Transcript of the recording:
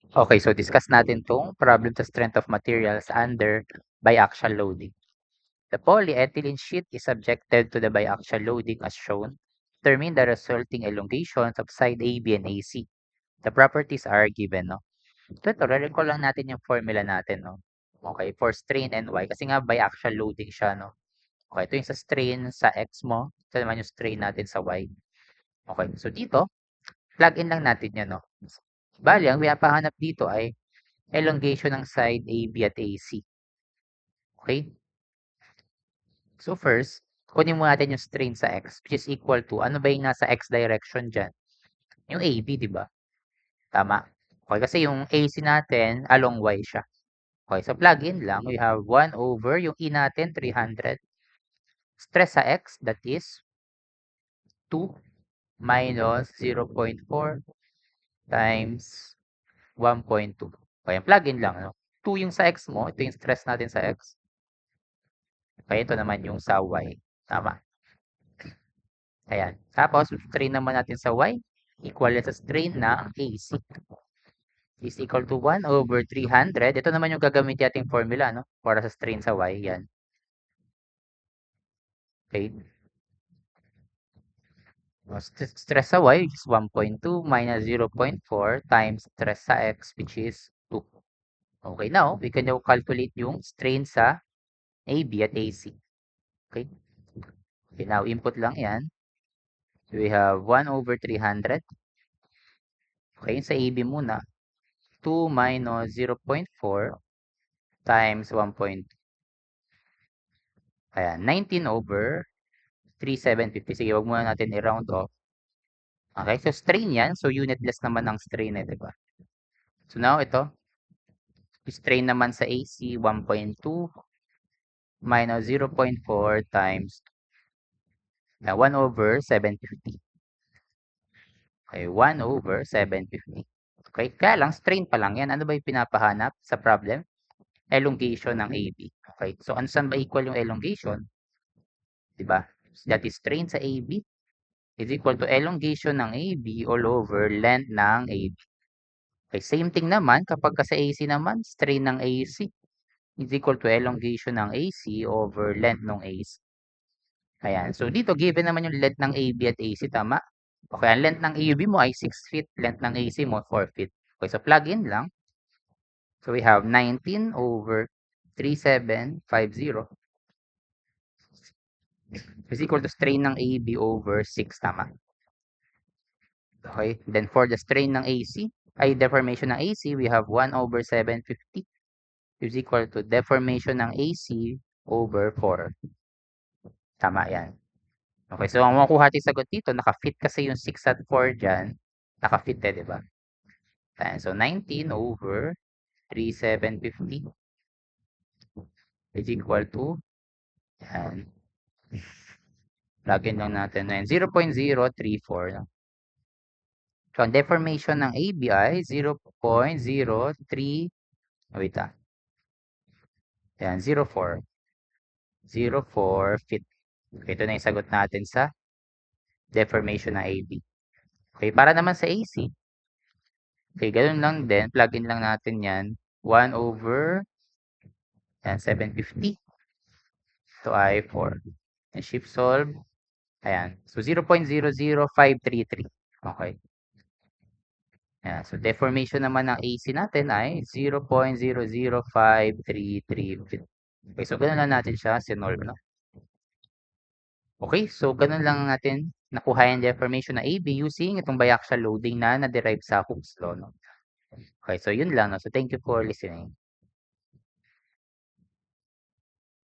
Okay, so discuss natin tong problem sa strength of materials under biaxial loading. The polyethylene sheet is subjected to the biaxial loading as shown. Determine the resulting elongations of side AB and AC. The properties are given, no? So ito, recall lang natin yung formula natin, no? Okay, for strain and Y, kasi nga biaxial loading siya, no? Okay, ito yung sa strain sa X mo, ito naman yung strain natin sa Y. Okay, so dito, plug in lang natin yan, no? Bali, ang pinapahanap dito ay elongation ng side AB at AC. Okay? So first, kunin mo natin yung strain sa X, which is equal to, ano ba yung nasa X direction dyan? Yung AB, di ba? Tama. Okay, kasi yung AC natin, along Y siya. Okay, so plug in lang, we have 1 over, yung E natin, 300. Stress sa X, that is 2 minus 0.4 times 1.2. Okay, plug in lang, no? 2 yung sa X mo, ito yung stress natin sa X. Okay, ito naman yung sa Y. Tama. Ayan. Tapos, strain naman natin sa Y, equal yan sa strain ng AC is equal to 1 over 300. Ito naman yung gagamitin nating formula, no? Para sa strain sa Y, yan. Okay. Stress sa Y is 1.2 minus 0.4 times stress sa X, which is 2. Okay, now, we can now calculate yung strain sa AB at AC. Okay. Okay, now, input lang yan. So, we have 1 over 300. Okay, sa AB muna. 2 minus 0.4 times 1.2. Ayan, 19 over 3,750. Sige, wag muna natin i-round off. Okay, so strain yan. So, unitless naman ang strain eh, di ba? So, now, ito. Strain naman sa AC, 1.2 minus 0.4 times 1 over 750. Okay, 1 over 750. Okay, kaya lang, strain pa lang yan. Ano ba yung pinapahanap sa problem? Elongation ng AB. Okay, so ano saan ba equal yung elongation? Diba? That is strain sa AB is equal to elongation ng AB all over length ng AB. Okay, same thing naman kapag sa AC naman, strain ng AC is equal to elongation ng AC over length ng AC. Ayan. So dito, given naman yung length ng AB at AC, tama? Okay, ang length ng AB mo ay 6 feet, length ng AC mo 4 feet. Okay, so plug in lang. So we have 19 over 3750 is equal to strain ng AB over 6, tama? Okay, then for the strain ng AC, ay deformation ng AC, we have 1 over 750 is equal to deformation ng AC over 4. Tama yan. Okay, so ang makuha natin sagot dito, naka-fit kasi yung 6 at 4 dyan. Naka-fit eh, di ba? Ayan, so 19 over 3,750 is equal to, yan, plug-in lang natin na 0.034. No? So, ang deformation ng AB ay 0.03, wait yan, 04. 04 feet. Okay, ito na yung sagot natin sa deformation ng AB. Okay, para naman sa AC, okay, ganun lang din, plug-in lang natin yan, 1 over yan, 750 to I 4. And shift solve, ayan, so 0.00533. Okay. Ayan, so deformation naman ng AC natin ay 0.00533 feet. Okay, so ganun lang natin siya sinolve, no? Okay, so ganun lang natin nakuha yung deformation ng AB using itong biaxial loading na na-derive sa Hooke's law, no? Okay, so yun lang, no? So thank you for listening.